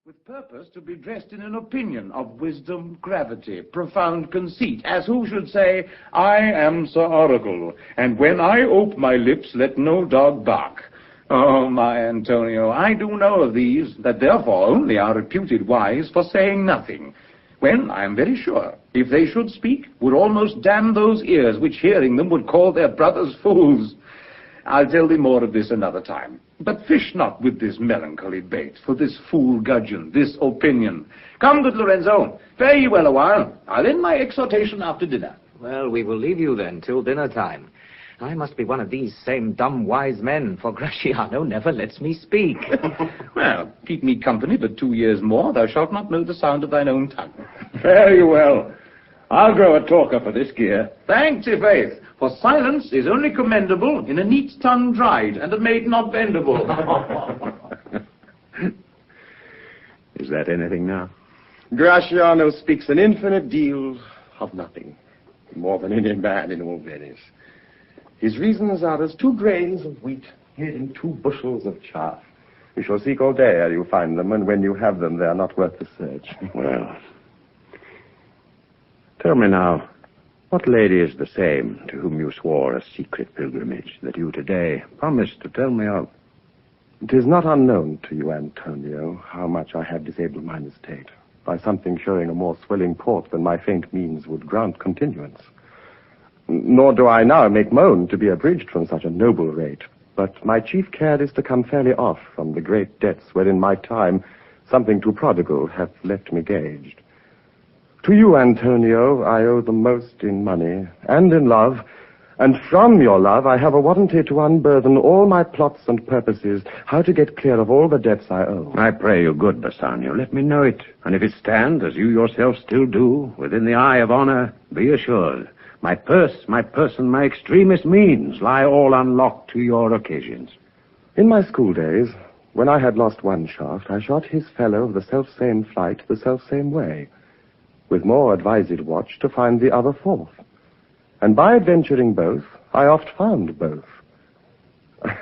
with purpose to be dressed in an opinion of wisdom, gravity, profound conceit, as who should say, I am Sir Oracle, and when I ope my lips, let no dog bark. Oh, my Antonio, I do know of these, that therefore only are reputed wise for saying nothing, when, I am very sure, if they should speak, would almost damn those ears which hearing them would call their brothers fools. I'll tell thee more of this another time. But fish not with this melancholy bait, for this fool gudgeon, this opinion. Come, good Lorenzo, fare ye well a while. I'll end my exhortation after dinner. Well, we will leave you then till dinner time. I must be one of these same dumb wise men, for Gratiano never lets me speak. Well, keep me company but 2 years more, thou shalt not know the sound of thine own tongue. Fare ye well. I'll grow a talker for this gear. Thanks, i' faith, for silence is only commendable in a neat tongue dried and a maid not bendable. Is that anything now? Gratiano speaks an infinite deal of nothing, more than any man in all Venice. His reasons are as 2 grains of wheat hid in 2 bushels of chaff. You shall seek all day ere you find them, and when you have them, they are not worth the search. Well, tell me now, what lady is the same to whom you swore a secret pilgrimage that you today promised to tell me of? It is not unknown to you, Antonio, how much I have disabled mine estate by something showing a more swelling port than my faint means would grant continuance. Nor do I now make moan to be abridged from such a noble rate, but my chief care is to come fairly off from the great debts wherein my time, something too prodigal, hath left me gauged. To you, Antonio, I owe the most in money and in love, and from your love I have a warranty to unburthen all my plots and purposes, how to get clear of all the debts I owe. I pray you, good Bassanio, let me know it, and if it stand, as you yourself still do, within the eye of honor, be assured, my purse, my person, my extremest means lie all unlocked to your occasions. In my school days, when I had lost one shaft, I shot his fellow of the self-same flight the self-same way, with more advised watch to find the other fourth. And by adventuring both, I oft found both.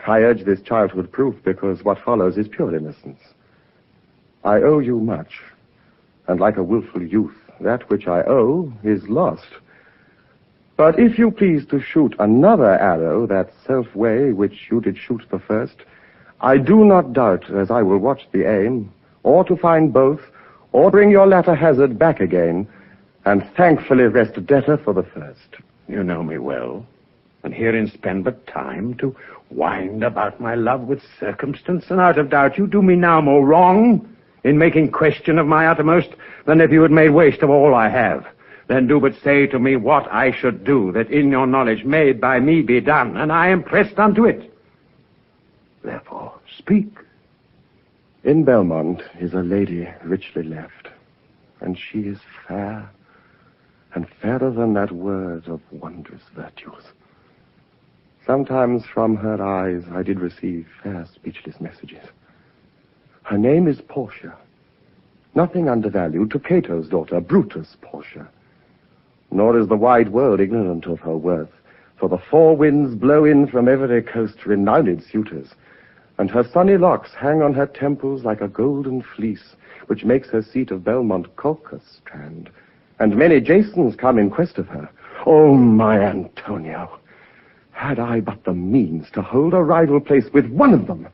I urge this childhood proof because what follows is pure innocence. I owe you much, and like a willful youth, that which I owe is lost. But if you please to shoot another arrow, that self-way which you did shoot the first, I do not doubt, as I will watch the aim, or to find both, or bring your latter hazard back again, and thankfully rest debtor for the first. You know me well, and herein spend but time to wind about my love with circumstance, and out of doubt you do me now more wrong in making question of my uttermost than if you had made waste of all I have. Then do but say to me what I should do, that in your knowledge made by me be done, and I am pressed unto it. Therefore, speak. In Belmont is a lady richly left, and she is fair, and fairer than that word of wondrous virtues. Sometimes from her eyes I did receive fair speechless messages. Her name is Portia, nothing undervalued to Cato's daughter, Brutus Portia. Nor is the wide world ignorant of her worth, for the 4 winds blow in from every coast renowned suitors, and her sunny locks hang on her temples like a golden fleece, which makes her seat of Belmont Colchis strand, and many Jasons come in quest of her. Oh, my Antonio, had I but the means to hold a rival place with one of them,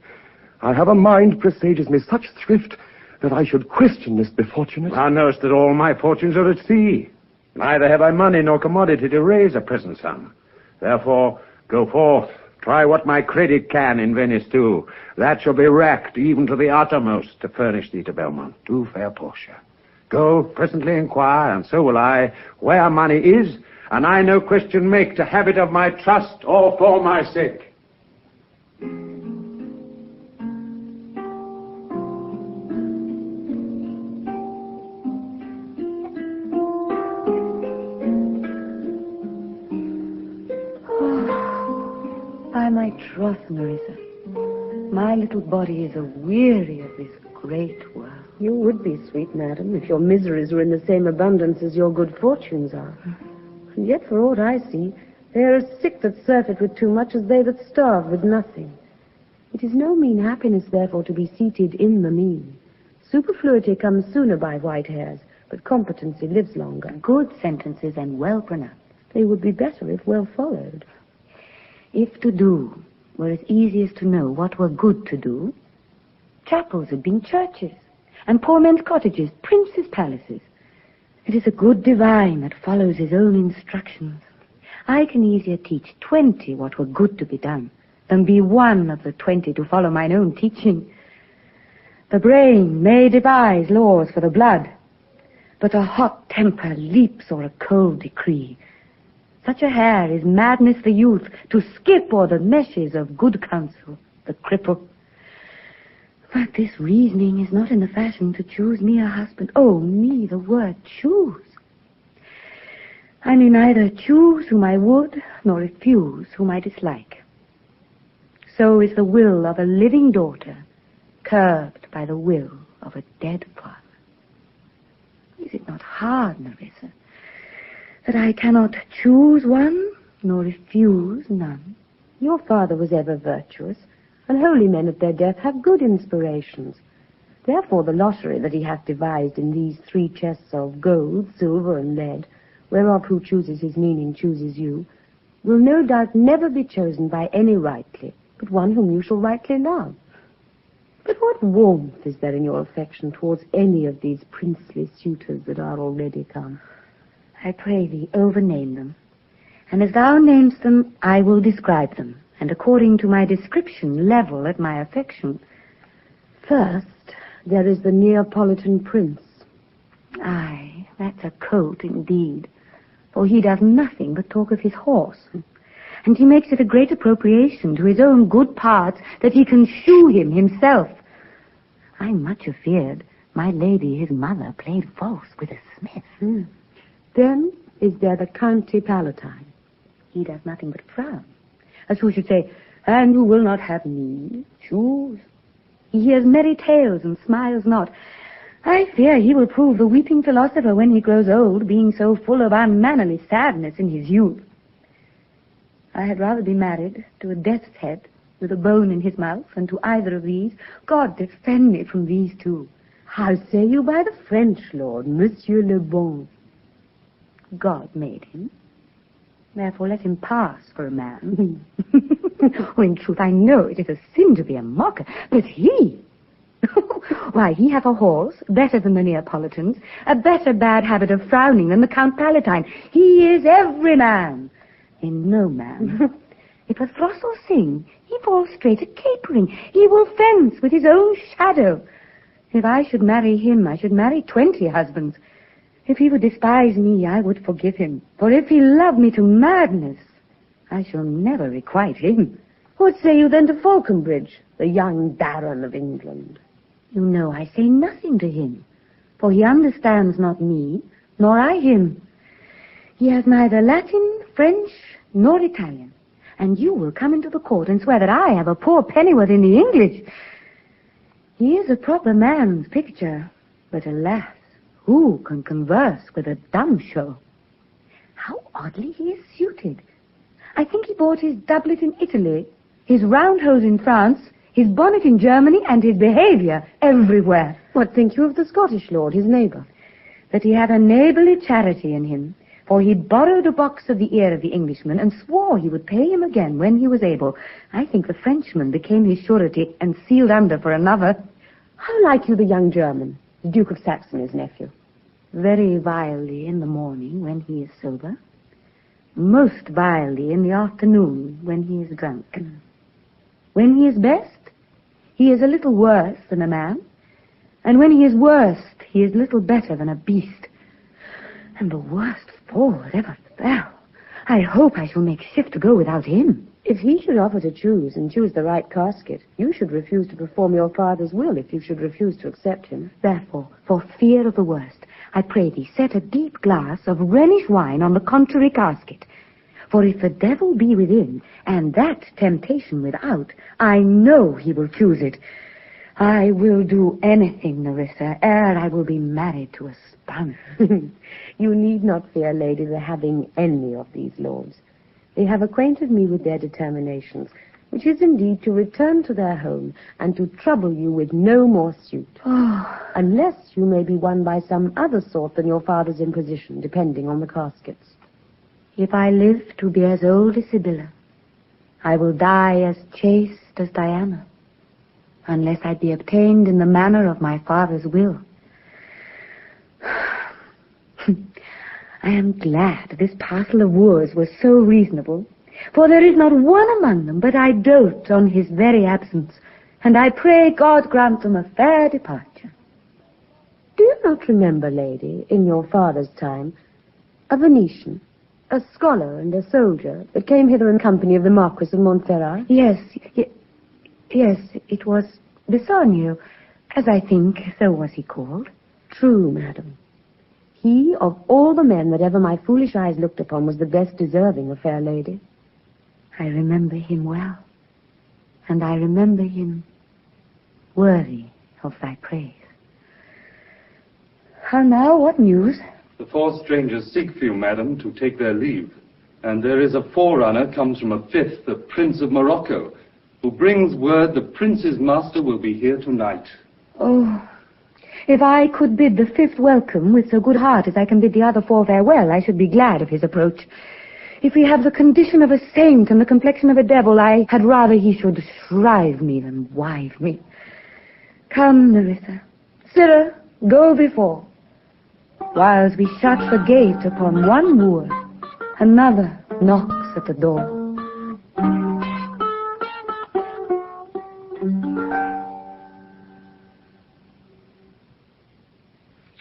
I have a mind presages me such thrift that I should question this befortunate. Thou knowest that all my fortunes are at sea. Neither have I money nor commodity to raise a present sum. Therefore, go forth, try what my credit can in Venice do. That shall be racked even to the uttermost to furnish thee to Belmont. Do, fair Portia. Go, presently inquire, and so will I, where money is, and I no question make to have it of my trust or for my sake. By my troth, Marissa, my little body is a-weary of this great world. You would be, sweet madam, if your miseries were in the same abundance as your good fortunes are. And yet, for aught I see, they are as sick that surfeit with too much as they that starve with nothing. It is no mean happiness, therefore, to be seated in the mean, Superfluity comes sooner by white hairs, but competency lives longer. Good sentences and well pronounced. They would be better if well followed. If to do were as easy as to know what were good to do, chapels had been churches, and poor men's cottages, princes' palaces. It is a good divine that follows his own instructions. I can easier teach 20 what were good to be done than be one of the 20 to follow mine own teaching. The brain may devise laws for the blood, but a hot temper leaps o'er a cold decree. Such a hare is madness the youth to skip o'er the meshes of good counsel, the cripple. But this reasoning is not in the fashion to choose me a husband. Oh, me, the word choose. I may neither choose whom I would, nor refuse whom I dislike. So is the will of a living daughter curbed by the will of a dead father. Is it not hard, Nerissa, that I cannot choose one, nor refuse none? Your father was ever virtuous, and holy men at their death have good inspirations. Therefore the lottery that he hath devised in these 3 chests of gold, silver, and lead, whereof who chooses his meaning chooses you, will no doubt never be chosen by any rightly, but one whom you shall rightly love. But what warmth is there in your affection towards any of these princely suitors that are already come? I pray thee, overname them. And as thou namest them, I will describe them, and according to my description, level at my affection. First, there is the Neapolitan prince. Aye, that's a colt indeed, for he does nothing but talk of his horse. And he makes it a great appropriation to his own good parts that he can shoe him himself. I'm much afeard my lady, his mother, played false with a smith. Then is there the County Palatine. He does nothing but frown, as who should say, and who will not have me, choose. He hears merry tales and smiles not. I fear he will prove the weeping philosopher when he grows old, being so full of unmannerly sadness in his youth. I had rather be married to a death's head with a bone in his mouth than to either of these. God defend me from these 2. How say you by the French lord, Monsieur Le Bon? God made him. Therefore let him pass for a man. Oh, in truth, I know it is a sin to be a mocker, but he... Why, he hath a horse better than the Neapolitans, a better bad habit of frowning than the Count Palatine. He is every man in no man. If a throstle sing, he falls straight at capering. He will fence with his own shadow. If I should marry him, I should marry 20 husbands. If he would despise me, I would forgive him. For if he love me to madness, I shall never requite him. What say you then to Falconbridge, the young baron of England? You know I say nothing to him, for he understands not me, nor I him. He has neither Latin, French, nor Italian, and you will come into the court and swear that I have a poor pennyworth in the English. He is a proper man's picture, but alas, who can converse with a dumb show? How oddly he is suited. I think he bought his doublet in Italy, his round hose in France, his bonnet in Germany, and his behavior everywhere. What think you of the Scottish lord, his neighbor? That he had a neighborly charity in him, for he borrowed a box of the ear of the Englishman and swore he would pay him again when he was able. I think the Frenchman became his surety and sealed under for another. How like you the young German, the Duke of Saxony's nephew? Very vilely in the morning when he is sober, most vilely in the afternoon when he is drunk. When he is best, he is a little worse than a man, and when he is worst, he is little better than a beast. And the worst fall that ever fell. I hope I shall make shift to go without him. If he should offer to choose, and choose the right casket, you should refuse to perform your father's will if you should refuse to accept him. Therefore, for fear of the worst, I pray thee set a deep glass of Rhenish wine on the contrary casket. For if the devil be within, and that temptation without, I know he will choose it. I will do anything, Nerissa, ere I will be married to a spun. You need not fear, lady, the having any of these lords. They have acquainted me with their determinations, which is indeed to return to their home and to trouble you with no more suit. Unless you may be won by some other sort than your father's imposition, depending on the caskets. If I live to be as old as Sibylla, I will die as chaste as Diana, unless I be obtained in the manner of my father's will. I am glad this parcel of wooers was so reasonable, for there is not one among them but I dote on his very absence, and I pray God grant them a fair departure. Do you not remember, lady, in your father's time, a Venetian, a scholar and a soldier, that came hither in company of the Marquis of Montferrat? Yes, it was Bassanio, as I think, so was he called. True, madam. He, of all the men that ever my foolish eyes looked upon, was the best deserving of fair lady. I remember him well, and I remember him worthy of thy praise. How now, what news? The 4 strangers seek for you, madam, to take their leave. And there is a forerunner comes from a 5th, the Prince of Morocco, who brings word the prince's master will be here tonight. Oh, if I could bid the 5th welcome with so good heart as I can bid the other 4 farewell, I should be glad of his approach. If he have the condition of a saint and the complexion of a devil, I had rather he should shrive me than wive me. Come, Narrator. Sirrah, go before. Whiles we shut the gate upon one wooer, another knocks at the door.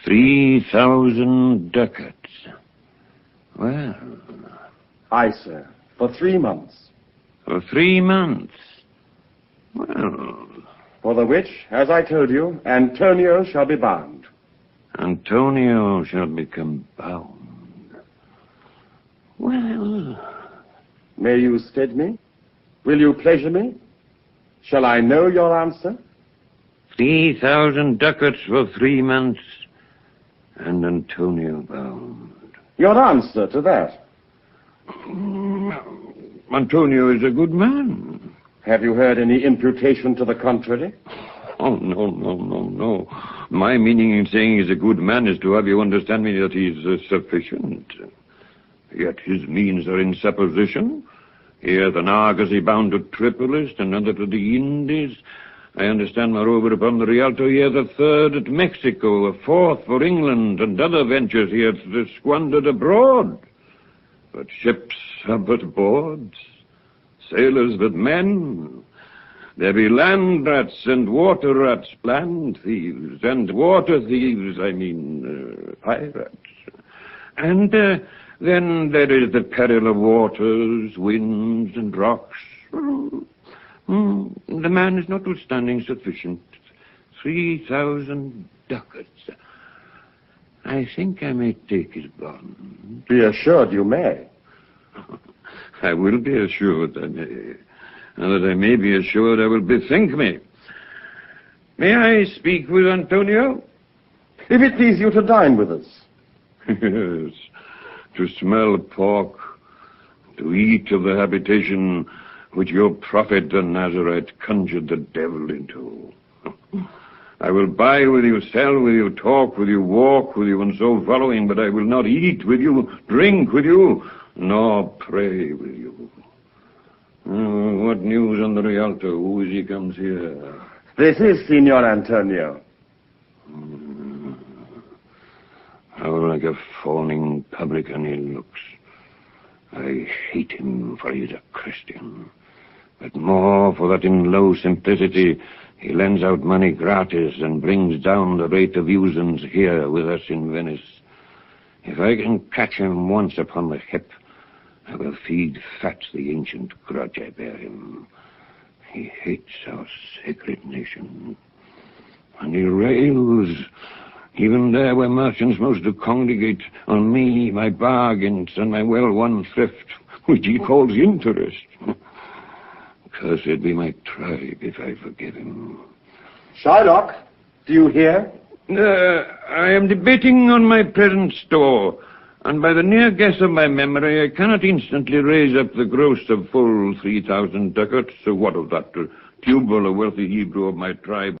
$3,000 ducats. Well... Aye, sir. For 3 months. For 3 months? Well... For the which, as I told you, Antonio shall be bound. Antonio shall become bound. Well... May you stead me? Will you pleasure me? Shall I know your answer? 3,000 ducats for 3 months, and Antonio bound. Your answer to that? Antonio is a good man. Have you heard any imputation to the contrary? Oh, no. My meaning in saying he's a good man is to have you understand me that he's sufficient. Yet his means are in supposition. He hath an argosy bound to Tripolis, another to the Indies. I understand, moreover, upon the Rialto he hath a 3rd at Mexico, a 4th for England, and other ventures he hath squandered abroad. But ships are but boards, sailors but men. There be land rats and water rats, land thieves, and water thieves, pirates. And then there is the peril of waters, winds, and rocks. The man is notwithstanding sufficient. 3,000 ducats. I think I may take his bond. Be assured you may. I will be assured I may. And that I may be assured I will bethink me. May I speak with Antonio? If it please you to dine with us. Yes, to smell pork, to eat of the habitation which your prophet the Nazarite conjured the devil into. I will buy with you, sell with you, talk with you, walk with you, and so following, but I will not eat with you, drink with you, nor pray with you. What news on the Rialto? Who is he comes here? This is Signor Antonio. How like a fawning publican he looks. I hate him, for he is a Christian. But more for that in low simplicity he lends out money gratis and brings down the rate of usance here with us in Venice. If I can catch him once upon the hip, I will feed fat the ancient grudge I bear him. He hates our sacred nation. And he rails, even there where merchants most do congregate, on me, my bargains, and my well-won thrift, which he calls interest. Cursed be my tribe if I forgive him. Shylock, do you hear? I am debating on my present store. And by the near guess of my memory, I cannot instantly raise up the gross of full 3,000 ducats. So what of that? Tubal, a wealthy Hebrew of my tribe,